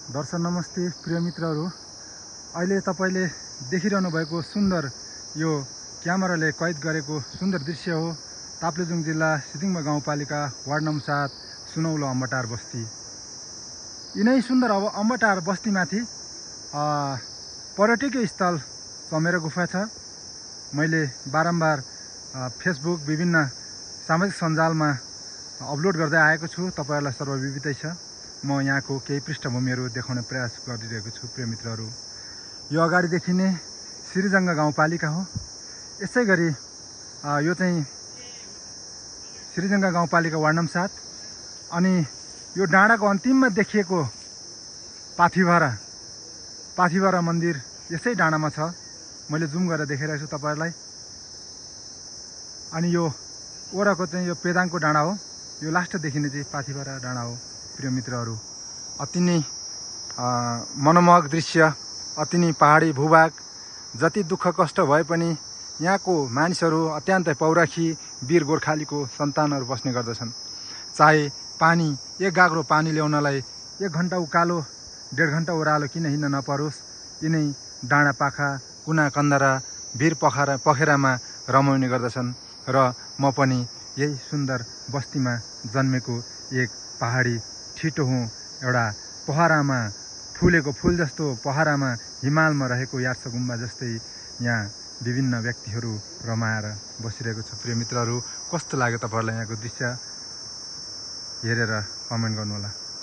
दर्शक नमस्ते प्रिय मित्रहरू, अहिले तपाईले देखिरहनु भएको सुन्दर यो क्यामेराले कैद गरेको सुन्दर दृश्य हो ताप्लेजुङ जिल्ला सिदिङमा गाउँपालिका वार्ड नम्बर 7 सुनौलो अम्बटार बस्ती। यिनै सुन्दर अम्बटार बस्तीमाथि पर्यटकीय स्थल चमेरो गुफा छ। मैले बारम्बार फेसबुक विभिन्न सामाजिक सञ्जालमा अपलोड गर्दै आएको छु। तपाईहरुलाई सर्वविदितै छ। म यहाँको केही पृष्ठभूमिहरू देखाउने प्रयास गरिरहेको छु। प्रिय मित्रहरू, यो अगाडि देखिने श्रीजङ्गा गाउँपालिका हो। यसै गरी यो चाहिँ श्रीजङ्गा गाउँपालिका वार्ड नम्बर 7 अनि यो डाँडाको अन्तिममा देखिएको पाथिभरा मन्दिर यसै डाँडामा छ। मैले जुम गरेर देखाइरहेको छु तपाईहरुलाई। अनि यो ओराको चाहिँ यो पेदाङको डाँडा हो। यो लास्ट देखिने चाहिँ पाथिभरा डाँडा हो। प्रिय मित्रहरू, अति नै मनमोहक दृश्य, अति नै पहाडी भूभाग। जति दुःख कष्ट भए पनि यहाँको मानिसहरू अत्यन्तै पौरखी वीर गोर्खालीको सन्तानहरू बस्ने गर्दछन्। चाहे पानी एक गाग्रो पानी ल्याउनलाई 1 घण्टा उकालो 1.5 घण्टा ओह्रालो किन हिँड्न नपरोस्, यिनै डाँडा पाखा कुना कन्दरा वीर पखेरामा रमाउने गर्दछन्। र म पनि यही सुन्दर बस्तीमा जन्मेको एक पहाडी ठिटो हुँ। एउटा पहरामा फुलेको फुल जस्तो पहरामा हिमालमा रहेको यार्स गुम्बा जस्तै यहाँ विभिन्न व्यक्तिहरू रमाएर बसिरहेको छ। प्रिय मित्रहरू, कस्तो लाग्यो तपाईहरुलाई यहाँको दृश्य हेरेर कमेन्ट गर्नुहोला।